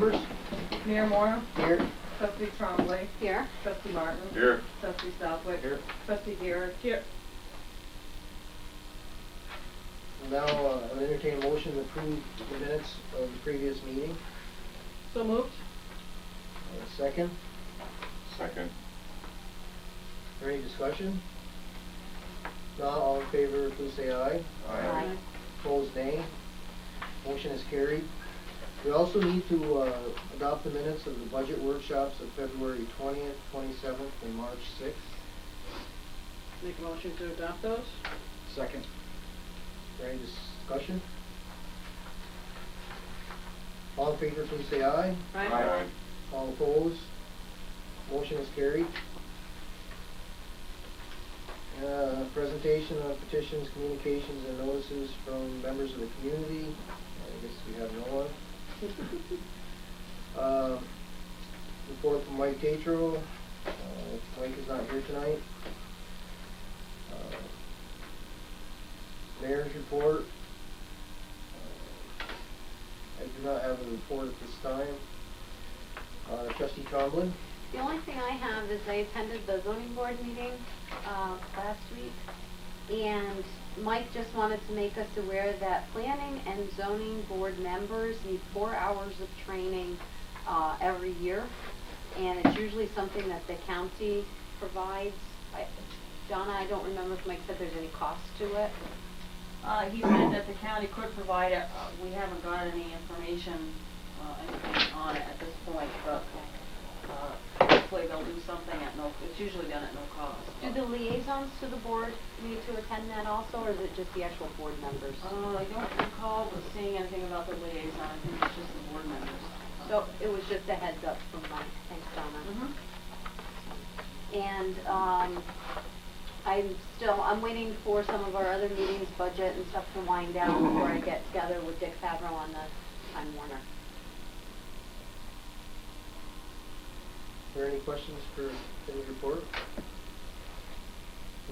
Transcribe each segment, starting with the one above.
members? Mayor Moore. Here. Trustee Champlain. Here. Trustee Martin. Here. Trustee Southwick. Here. Trustee Garrett. Here. Now, I'll entertain a motion to approve the minutes of the previous meeting. So moved. Second. Second. Is there any discussion? Not all in favor, please say aye. Aye. Opposed, nay. Motion is carried. We also need to adopt the minutes of the budget workshops of February 20th, 27th, and March 6th. Make a motion to adopt those. Second. Is there any discussion? All in favor, please say aye. Aye. All opposed? Motion is carried. Presentation of petitions, communications, and notices from members of the community. I guess we have no one. Report from Mike Tatro. Mike is not here tonight. Mayor's report. I do not have a report at this time. Trustee Champlain. The only thing I have is I attended the zoning board meeting last week, and Mike just wanted to make us aware that planning and zoning board members need 4 hours of training every year, and it's usually something that the county provides. Donna, I don't remember if Mike said there's any cost to it. He said that the county could provide it. We haven't got any information, anything on it at this point, but hopefully they'll do something at it's usually done at no cost. Do the liaisons to the board need to attend that also, or is it just the actual board members? I don't recall seeing anything about the liaison. I think it's just the board members. So it was just a heads up from Mike. Thanks, Donna. And I'm waiting for some of our other meetings, budget and stuff to wind down before I get together with Dick Favreau on the Time Warner. Are there any questions for Tim's report?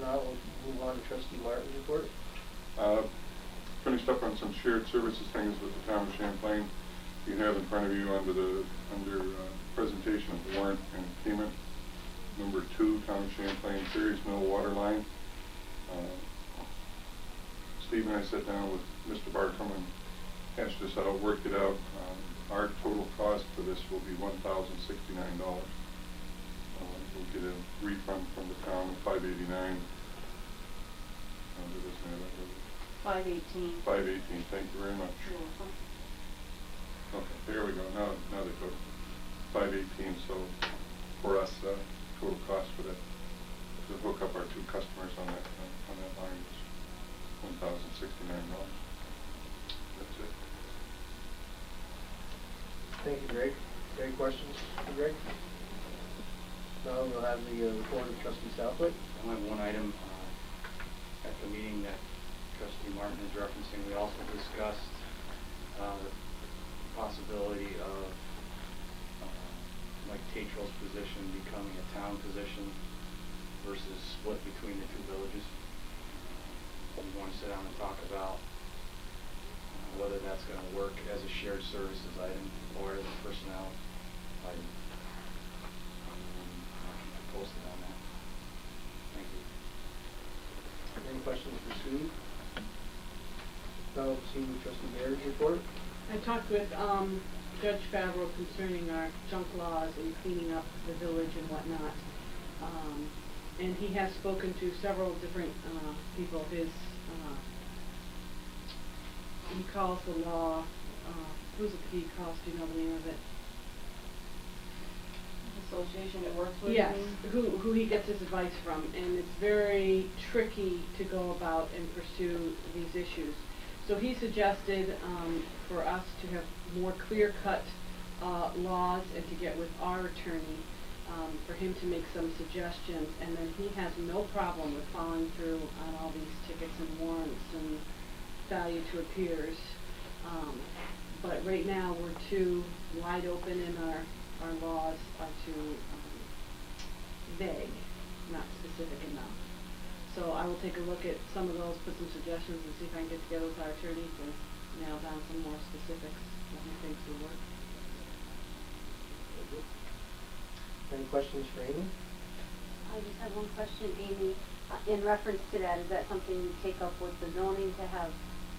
Now we'll move on to Trustee Martin's report. Finished up on some shared services things with the town of Champlain. You have in front of you under presentation of warrant and payment. Number 2, Town of Champlain, Ferries Mill water line. Steve and I sat down with Mr. Bartram and hashed this out, worked it out. Our total cost for this will be $1,069. We'll get a refund from the town of $589. 518. 518. Thank you very much. Okay, there we go. Now they go 518. So for us, total cost for that to hook up our 2 customers on that line is $1,069. That's it. Thank you, Greg. Any questions for Greg? Now we'll have the report of Trustee Southwick. I only have one item at the meeting that Trustee Martin is referencing. We also discussed the possibility of Mike Tatro's position becoming a town position versus split between the 2 villages. We want to sit down and talk about whether that's going to work as a shared services item or as a personnel item. I'll keep posted on that. Thank you. Any questions for Steve? Now we'll see Trustee Garrett's report. I talked with Judge Favreau concerning our junk laws and cleaning up the village and whatnot. And he has spoken to several different people. He calls the law, who's it he calls? Do you know the name of it? Association he works with? Yes, who he gets his advice from. And it's very tricky to go about and pursue these issues. So he suggested for us to have more clear-cut laws and to get with our attorney for him to make some suggestions, and then he has no problem with following through on all these tickets and warrants and value to appears. But right now we're too wide open in our laws are too vague, not specific enough. So I will take a look at some of those, put some suggestions, and see if I can get together with our attorney to nail down some more specifics that he thinks will work. Any questions for Amy? I just have one question, Amy. In reference to that, is that something you take up with the zoning to have,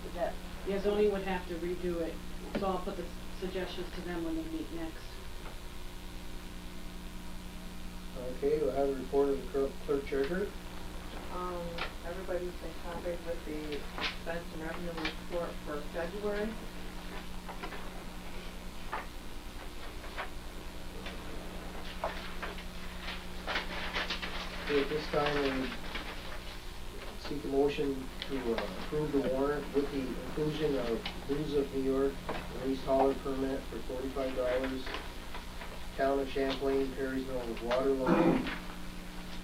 is that? Yeah, zoning would have to redo it, so I'll put the suggestions to them when they meet next. Okay, we'll have a report of the clerk treasurer. Everybody's been copied with the expense and revenue report for February. Okay, at this time, I would seek a motion to approve the warrant with the inclusion of Blues of New York, waste hauler permit for $45, Town of Champlain, Perrysville water line,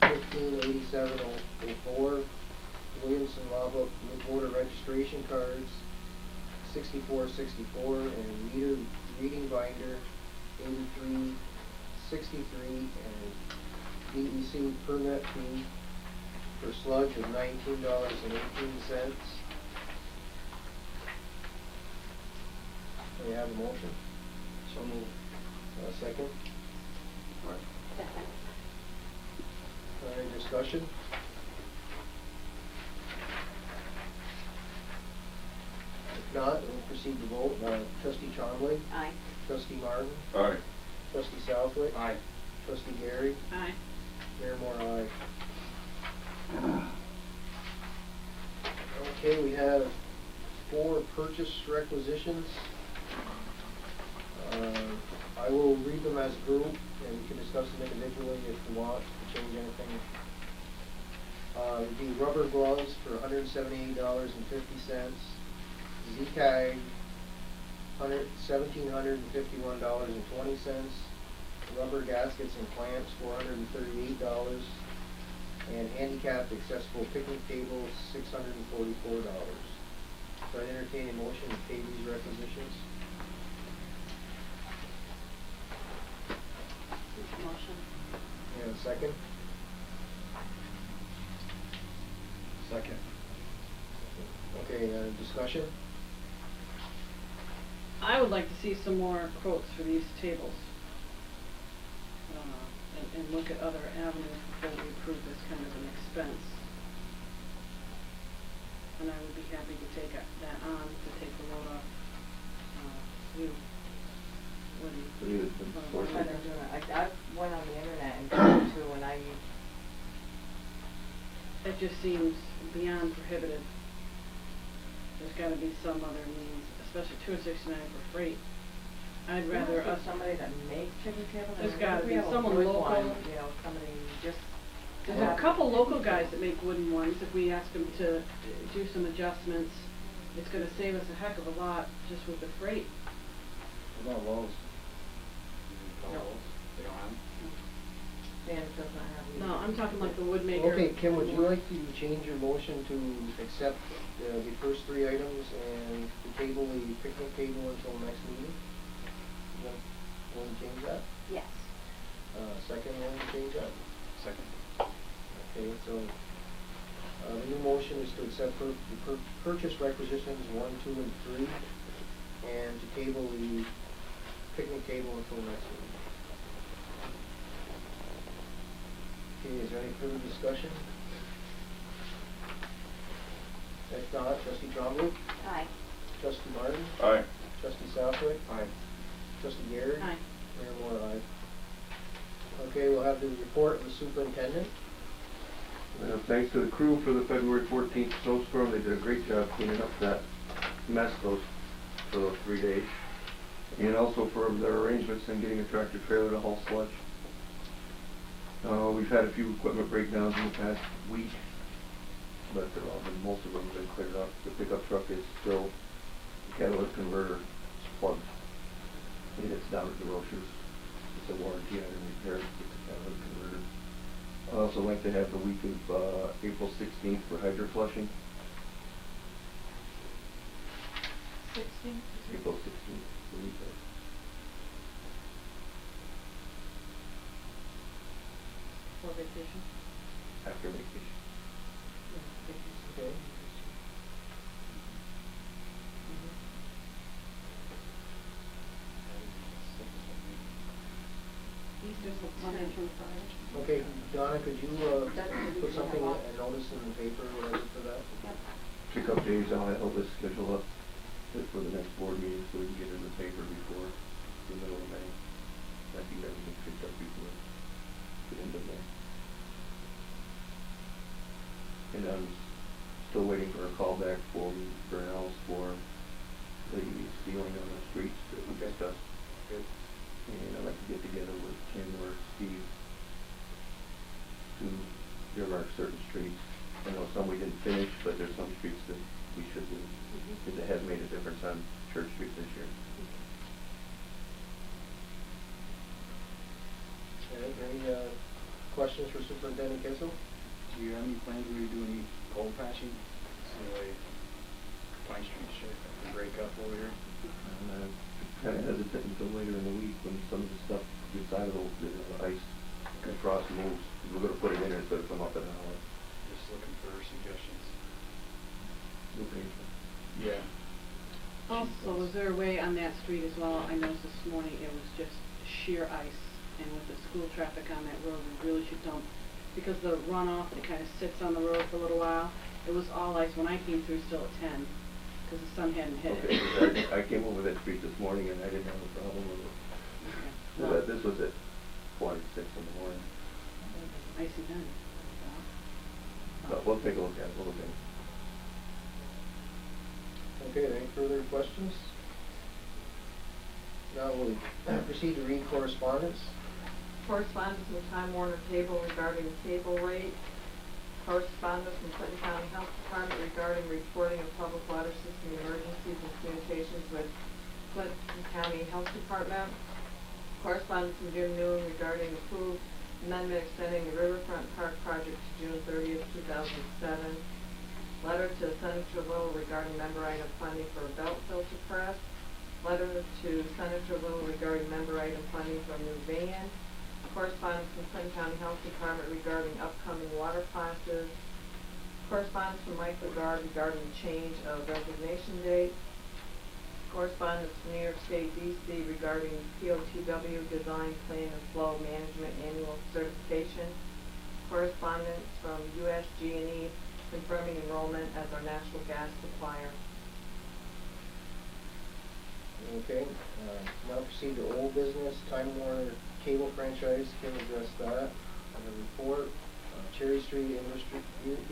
158704, Williamson Lava with voter registration cards, 6464, and meter reading binder, 8363, and DEC permit fee for sludge of $19.18. We have a motion. So moved. Second. Second. Any discussion? If not, we'll proceed to vote. Trustee Champlain? Aye. Trustee Martin? Aye. Trustee Southwick? Aye. Trustee Gary? Aye. Mayor Moore, aye. Okay, we have 4 purchase requisitions. I will read them as a group, and we can discuss them individually if you want to change anything. It'd be rubber gloves for $178.50. Z-Tag, $1,751.20. Rubber gaskets and clamps, $438. And handicapped accessible picnic tables, $644. So I entertain a motion to pay these requisitions. Motion. And a second? Second. Okay, discussion? I would like to see some more quotes for these tables. And look at other avenues before we approve this kind of an expense. And I would be happy to take that on, to take the load off, you. What do you? What are they doing? I went on the internet and found two, and It just seems beyond prohibitive. There's gotta be some other means, especially $269 for freight. I'd rather us. Somebody that makes chicken tables. There's I mean, gotta if we be have a someone wood local. one, you know, somebody just. There's a couple local guys that make wooden ones. If we ask them to do some adjustments, it's gonna save us a heck of a lot just with the freight. What about Lowe's? No. They don't have them? Dan does not have. No, I'm talking like the wood maker. Okay, Kim, would you like to change your motion to accept the first 3 items and to table the picnic table until next meeting? Want to change that? Yes. Second, want to change that? Second. Okay, so the new motion is to accept purchase requisitions 1, 2, and 3, and to table the picnic table until next meeting. Okay, is there any further discussion? If not, Trustee Trombley? Aye. Trustee Martin? Aye. Trustee Southwick? Aye. Trustee Garrett? Aye. Mayor Moore, aye. Okay, we'll have the report of the superintendent. Thanks to the crew for the February 14th snowstorm. They did a great job cleaning up that mess for those 3 days. And also for their arrangements in getting a tractor trailer to haul sludge. We've had a few equipment breakdowns in the past week, but most of them have been cleared up. The pickup truck is still, the catalytic converter is plugged. And it's down at the Rochers. It's a warranty item repair, it's a catalytic converter. I'd also like to have the week of April 16th for hydro flushing. 16? April 16th, the week of. For vacation? After vacation. Okay. Easter's the Monday 10th. through Friday. Okay, Donna, could you, That's the put reason something, I want- a notice in the paper, or whatever for that? Yep. Pick up days, I'll help us schedule up for the next board meeting so we can get it in the paper before the middle of May. I think everything picked up before the end of May. And I'm still waiting for a call back from Brunel's for the sealing on the streets that we discussed. Good. And I'd like to get together with Tim or Steve to earmark certain streets. I know some we didn't finish, but there's some streets that we should do, because it has made a difference on Church Street this year. Any questions for Superintendent Kissel? Do you have any plans where you do any cold patching? See the way Pine Street should break up over here? I'm kind of hesitant until later in the week when some of the stuff gets out of the ice and frost moves. We're going to put it in there instead of come up in an hour. Just looking for suggestions. Okay. Yeah. Also, is there a way on that street as well? I noticed this morning it was just sheer ice, and with the school traffic on that road, we really should don't, because the runoff, it kind of sits on the road for a little while. It was all ice when I came through, still at 10, because the sun hadn't hit Okay, it. 'cause I came over that street this morning and I didn't have a problem with it. Okay. So Well, this was at 6 in the morning. Icy then. But we'll take a look at it, we'll look at it. Okay, any further questions? Now we'll proceed to read correspondence. Correspondence from Time Warner Cable regarding the cable rate. Correspondence from Clinton County Health Department regarding reporting of public water system emergencies and communications with Clinton County Health Department. Correspondence from Jim Newell regarding approved amendment extending the Riverfront Park project to June 30th, 2007. Letter to Senator Little regarding member item funding for a belt filter press. Letter to Senator Little regarding member item funding for a new van. Correspondence from Clinton County Health Department regarding upcoming water classes. Correspondence from Mike Lagarde regarding change of resignation date. Correspondence from New York State DC regarding POTW Design Plan and Flow Management Annual Certification. Correspondence from USG&E confirming enrollment as our natural gas supplier. Okay, now proceed to old business, Time Warner Cable franchise, Kim addressed that. And the report, Cherry Street industry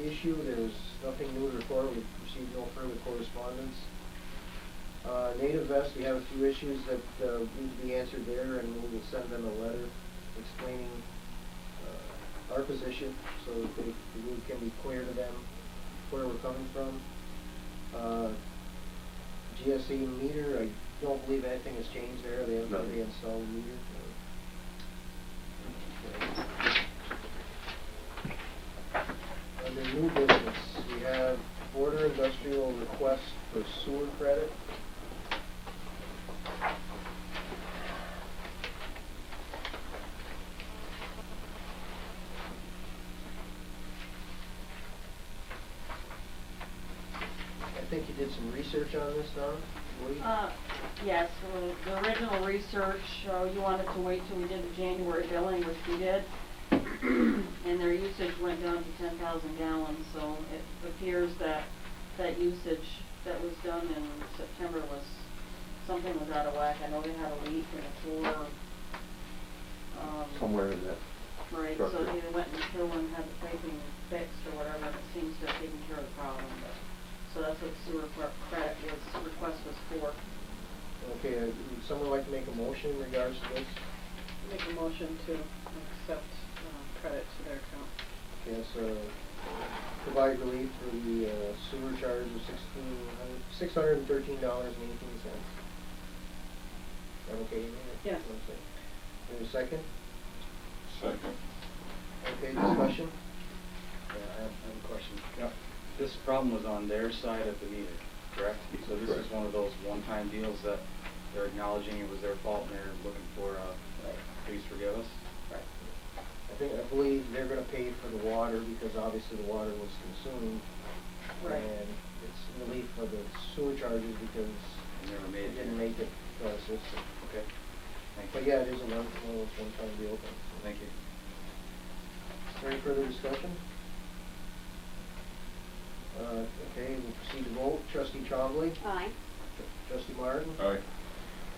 issue, there's nothing new to report, we've received no further correspondence. Native Vest, we have a few issues that need to be answered there, and we will send them a letter explaining our position, so that the route can be clear to them where we're coming from. GSE meter, I don't believe anything has changed there, they haven't Nothing. really installed a meter. Under new business, we have Border Industrial request for sewer credit. I think you did some research on this, Don? Lee? Yes, the original research, you wanted to wait till we did the January billing, which we did. And their usage went down to 10,000 gallons, so it appears that that usage that was done in September was, something was out of whack. I know they had a leak in the floor. Somewhere in that. Right, so structure. they went and Phil and had the piping fixed or whatever, and it seems to have taken care of the problem, but, so that's what the sewer credit request was for. Okay, would someone like to make a motion in regards to this? Make a motion to accept credit to their account. Yes, provide relief for the sewer charge of $613.18. Is that okay? Yes. Okay. Any second? Second. Okay, discussion? Yeah, I have a question. Yep. This problem was on their side of the meter, correct? So this is Correct. one of those one-time deals that they're acknowledging it was their fault and they're looking for, please forgive us? I believe they're gonna pay for the water because obviously the water was consumed. Right. And it's relief for the sewer charges because Never it made it. didn't make it to our system. Okay, thank you. But yeah, it is a one-time deal. Thank you. Is there any further discussion? Okay, we'll proceed to vote. Trustee Champlain? Aye. Trustee Martin? Aye.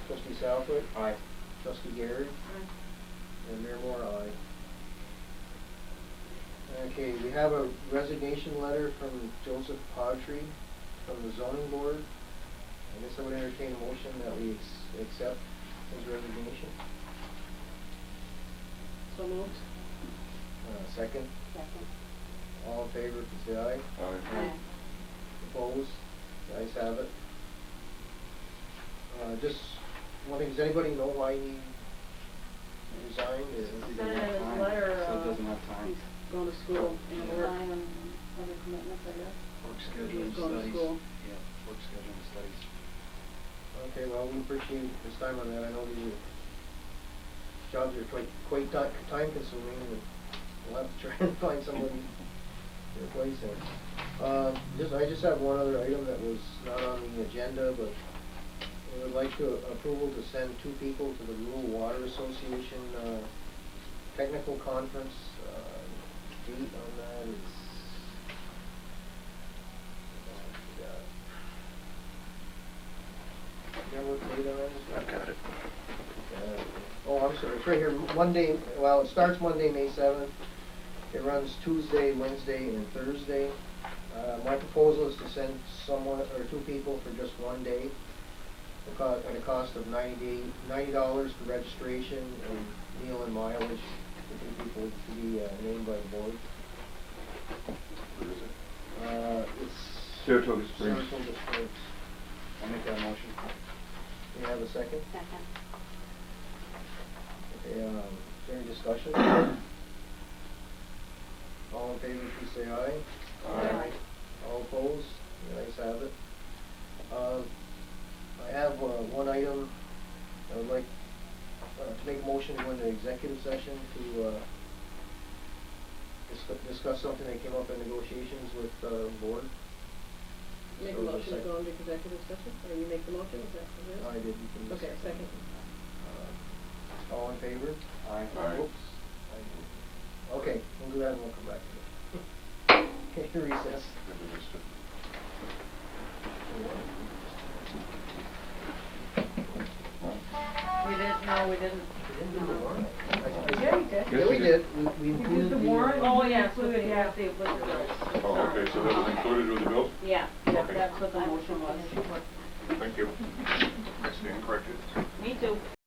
Trustee Southwood? Aye. Trustee Garrett? And Mayor Moore, aye. Okay, we have a resignation letter from Joseph Patry from the zoning board. I guess I would entertain a motion that we accept his resignation. So moved. Second. Second. All in favor, please say aye. Aye. Opposed? The ayes have it. Just one thing, does anybody know why he resigned? He said in his letter, So it doesn't have time. He's going to school and work. time and other commitments, I guess. Work He's schedule and going to studies. school. Yeah, work schedule and studies. Okay, well, we appreciate his time on that. I know these jobs are quite time consuming, and we'll have to try and find somebody to replace him. I just have one other item that was not on the agenda, but we would like approval to send 2 people to the Rural Water Association technical conference. Date on that is, you know what date on it is? I've got it. Oh, I'm sorry, it's right here, Monday, well, it starts Monday, May 7th. It runs Tuesday, Wednesday, and Thursday. My proposal is to send someone, or 2 people for just 1 day, at a cost of $90 for registration and meal and mileage for 2 people to be named by the board. Where is it? It's Saratoga Springs. Saratoga Springs. I'll make that motion. Do you have a second? Second. Okay, is there any discussion? All in favor, please say aye. Aye. All opposed? The ayes have it. I have one item. I would like to make a motion to go into executive session to discuss something that came up in negotiations with the board. Make a So motion to second. go into executive session, or you make the motion, is that I what it did. is? You can just- Okay, second. All in favor? Aye. Aye. Oops. Okay, we'll do that and we'll come back to it. Okay, recess. Maybe we missed it. We didn't, no, we didn't. We didn't do the warrant. Yeah, you did. Yeah, we did. We You did included the warrant? Oh, yes, with Included, the, yeah. with the bills. Oh, okay, so that was included with the bill? Yeah, Okay. that's what the motion was. Thank you. Stand corrected. Me too.